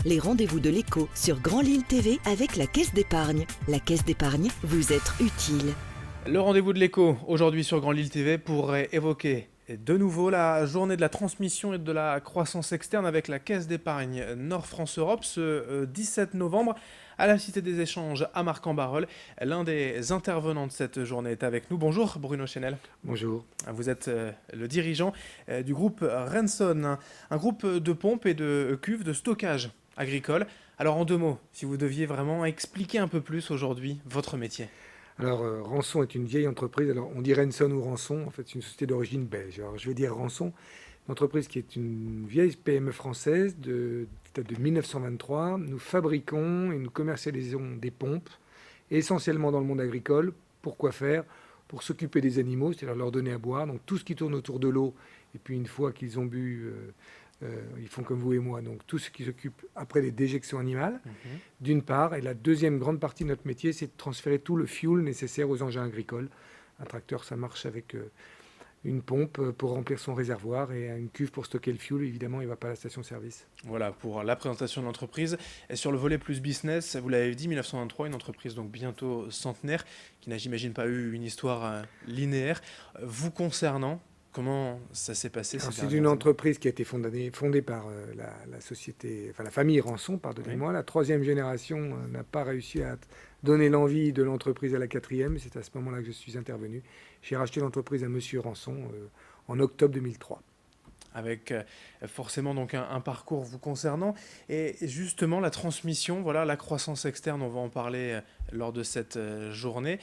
les rendez-vous de l'écho sur Grand Lille TV avec la Caisse d'épargne. La Caisse d'épargne, vous être utile. Le rendez-vous de l'écho, aujourd'hui sur Grand Lille TV, pour évoquer de nouveau la journée de la transmission et de la croissance externe avec la Caisse d'épargne Nord-France-Europe ce 17 novembre à la Cité des Échanges à Marcq-en-Barœul. L'un des intervenants de cette journée est avec nous. Bonjour Bruno Chenel. Bonjour. Vous êtes le dirigeant du groupe Renson, un groupe de pompes et de cuves de stockage agricole. Alors en deux mots, si vous deviez vraiment expliquer un peu plus aujourd'hui votre métier. Alors, Renson est une vieille entreprise. Alors, on dit Renson ou Rançon. En fait, c'est une société d'origine belge. Alors, je vais dire Renson, une entreprise qui est une vieille PME française de 1923. Nous fabriquons et nous commercialisons des pompes, essentiellement dans le monde agricole. Pourquoi faire? Pour s'occuper des animaux, c'est-à-dire leur donner à boire. Donc, tout ce qui tourne autour de l'eau. Et puis, une fois qu'ils ont bu, ils font comme vous et moi. Donc, tout ce qui s'occupe après les déjections animales, d'une part. Et la deuxième grande partie de notre métier, c'est de transférer tout le fuel nécessaire aux engins agricoles. Un tracteur, ça marche avec une pompe pour remplir son réservoir et une cuve pour stocker le fuel. Évidemment, il ne va pas à la station-service. Voilà pour la présentation de l'entreprise. Et sur le volet plus business, vous l'avez dit, 1923, une entreprise donc bientôt centenaire, qui n'a, j'imagine, pas eu une histoire linéaire. Vous concernant, comment ça s'est passé? C'est une entreprise qui a été fondée par la société, enfin la famille Renson, pardonnez-moi. Oui. La troisième génération n'a pas réussi à donner l'envie de l'entreprise à la quatrième. C'est à ce moment-là que je suis intervenu. J'ai racheté l'entreprise à Monsieur Renson en octobre 2003. Avec forcément donc un parcours vous concernant. Et justement, la transmission, voilà, la croissance externe, on va en parler lors de cette journée.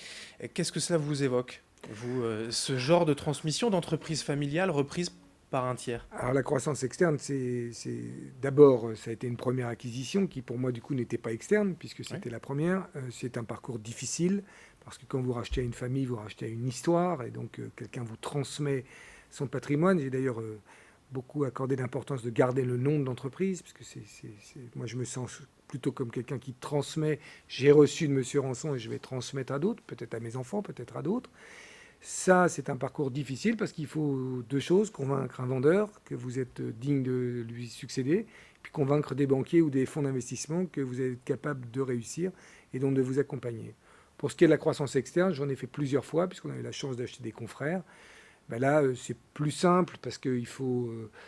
Qu'est-ce que cela vous évoque, vous, ce genre de transmission d'entreprise familiale reprise par un tiers? Alors la croissance externe, c'est d'abord, ça a été une première acquisition qui pour moi du coup n'était pas externe puisque c'était la première. C'est un parcours difficile parce que quand vous rachetez à une famille, vous rachetez à une histoire et donc quelqu'un vous transmet son patrimoine. J'ai d'ailleurs beaucoup accordé d'importance de garder le nom de l'entreprise parce que moi je me sens plutôt comme quelqu'un qui transmet. J'ai reçu de Monsieur Renson et je vais transmettre à d'autres, peut-être à mes enfants, peut-être à d'autres. Ça, c'est un parcours difficile parce qu'il faut deux choses: convaincre un vendeur que vous êtes digne de lui succéder, puis convaincre des banquiers ou des fonds d'investissement que vous êtes capable de réussir et donc de vous accompagner. Pour ce qui est de la croissance externe, j'en ai fait plusieurs fois puisqu'on a eu la chance d'acheter des confrères. Ben là, c'est plus simple parce que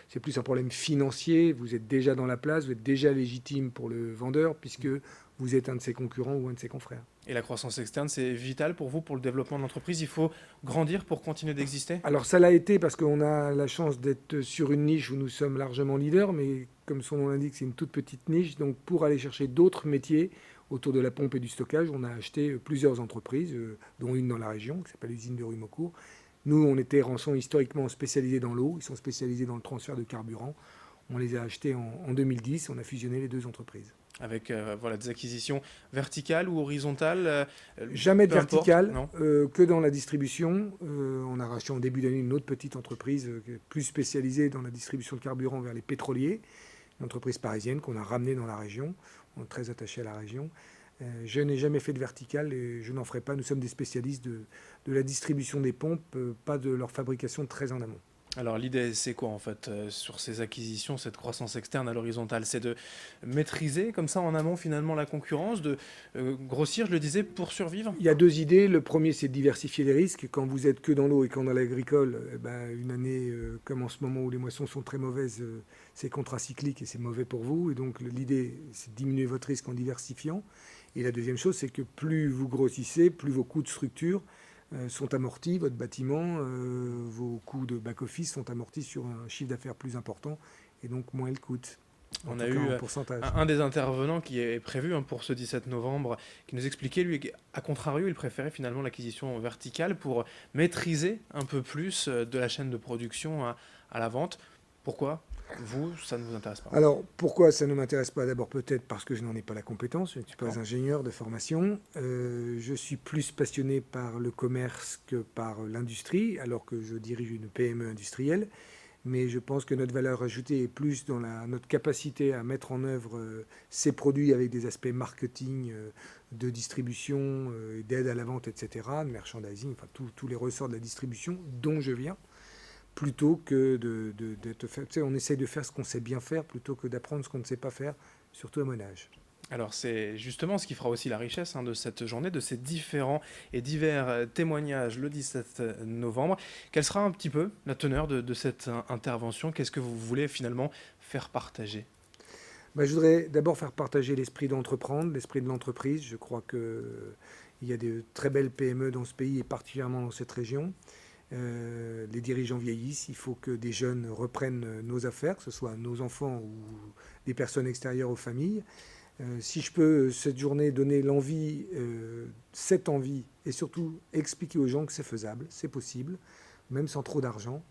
c'est plus un problème financier. Vous êtes déjà dans la place, vous êtes déjà légitime pour le vendeur puisque vous êtes un de ses concurrents ou un de ses confrères. Et la croissance externe, c'est vital pour vous, pour le développement de l'entreprise? Il faut grandir pour continuer d'exister? Alors ça l'a été parce qu'on a la chance d'être sur une niche où nous sommes largement leaders, mais comme son nom l'indique, c'est une toute petite niche. Donc pour aller chercher d'autres métiers autour de la pompe et du stockage, on a acheté plusieurs entreprises, dont une dans la région qui s'appelle l'usine de Rumocourt. Nous, on était Renson historiquement spécialisés dans l'eau. Ils sont spécialisés dans le transfert de carburant. On les a achetés en 2010. On a fusionné les deux entreprises. Avec voilà, des acquisitions verticales ou horizontales? Jamais de verticale, que dans la distribution. On a racheté en début d'année une autre petite entreprise plus spécialisée dans la distribution de carburant vers les pétroliers. Une entreprise parisienne qu'on a ramenée dans la région. On est très attachés à la région. Je n'ai jamais fait de verticale et je n'en ferai pas. Nous sommes des spécialistes de la distribution des pompes, pas de leur fabrication très en amont. Alors l'idée, c'est quoi en fait sur ces acquisitions, cette croissance externe à l'horizontale? C'est de maîtriser comme ça en amont finalement la concurrence, de grossir, je le disais, pour survivre? Il y a deux idées. Le premier, c'est de diversifier les risques. Quand vous êtes que dans l'eau et qu'en dans l'agricole, une année comme en ce moment où les moissons sont très mauvaises, c'est contracyclique et c'est mauvais pour vous. Et donc l'idée, c'est de diminuer votre risque en diversifiant. Et la deuxième chose, c'est que plus vous grossissez, plus vos coûts de structure sont amortis, votre bâtiment, vos coûts de back-office sont amortis sur un chiffre d'affaires plus important et donc moins il coûte. On a eu un des intervenants qui est prévu pour ce 17 novembre qui nous expliquait, lui, à contrario, il préférait finalement l'acquisition verticale pour maîtriser un peu plus de la chaîne de production à la vente. Pourquoi vous, ça ne vous intéresse pas? Alors, pourquoi ça ne m'intéresse pas? D'abord, peut-être parce que je n'en ai pas la compétence. Je ne suis pas ingénieur de formation. Je suis plus passionné par le commerce que par l'industrie, alors que je dirige une PME industrielle. Mais je pense que notre valeur ajoutée est plus dans notre capacité à mettre en œuvre ces produits avec des aspects marketing, de distribution, d'aide à la vente, etc., de merchandising, enfin tous les ressorts de la distribution dont je viens, plutôt que d'être fait. Tu sais, on essaye de faire ce qu'on sait bien faire plutôt que d'apprendre ce qu'on ne sait pas faire. surtout à mon âge. Alors c'est justement ce qui fera aussi la richesse de cette journée, de ces différents et divers témoignages le 17 novembre. Quelle sera un petit peu la teneur de cette intervention? Qu'est-ce que vous voulez finalement faire partager? Je voudrais d'abord faire partager l'esprit d'entreprendre, l'esprit de l'entreprise. Je crois qu'il y a de très belles PME dans ce pays et particulièrement dans cette région. Les dirigeants vieillissent, il faut que des jeunes reprennent nos affaires, que ce soit nos enfants ou des personnes extérieures aux familles. Si je peux, cette journée, donner l'envie, cette envie, et surtout expliquer aux gens que c'est faisable, c'est possible, même sans trop d'argent.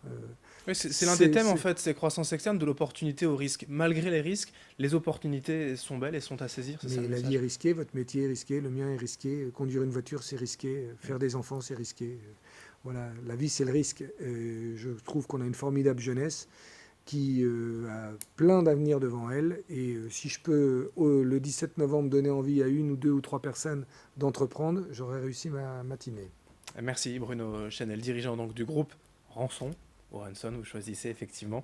Oui, c'est l'un des thèmes, en fait, c'est croissance externe, de l'opportunité au risque. Malgré les risques, les opportunités sont belles et sont à saisir. C'est ça, Mais la vie est risquée, votre métier est risqué, le mien est risqué, conduire une voiture c'est risqué, faire des enfants c'est risqué. Voilà, la vie c'est le risque. Je trouve qu'on a une formidable jeunesse qui a plein d'avenir devant elle. Et si je peux, le 17 novembre, donner envie à 1 ou 2 ou 3 personnes d'entreprendre, j'aurais réussi ma matinée. Merci Bruno Chanel, dirigeant donc du groupe Rançon, Rançon, vous choisissez effectivement,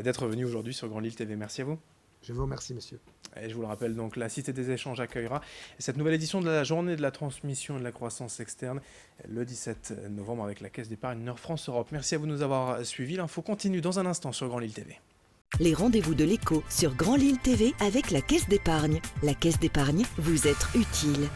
d'être venu aujourd'hui sur Grand Lille TV. Merci à vous. Je vous remercie, monsieur. Et je vous le rappelle, donc, la Cité des Échanges accueillera cette nouvelle édition de la journée de la transmission et de la croissance externe le 17 novembre avec la Caisse d'épargne Nord France Europe. Merci à vous de nous avoir suivis. L'info continue dans un instant sur Grand Lille TV. Les rendez-vous de l'écho sur Grand Lille TV avec la Caisse d'épargne. La Caisse d'épargne, vous êtes utile.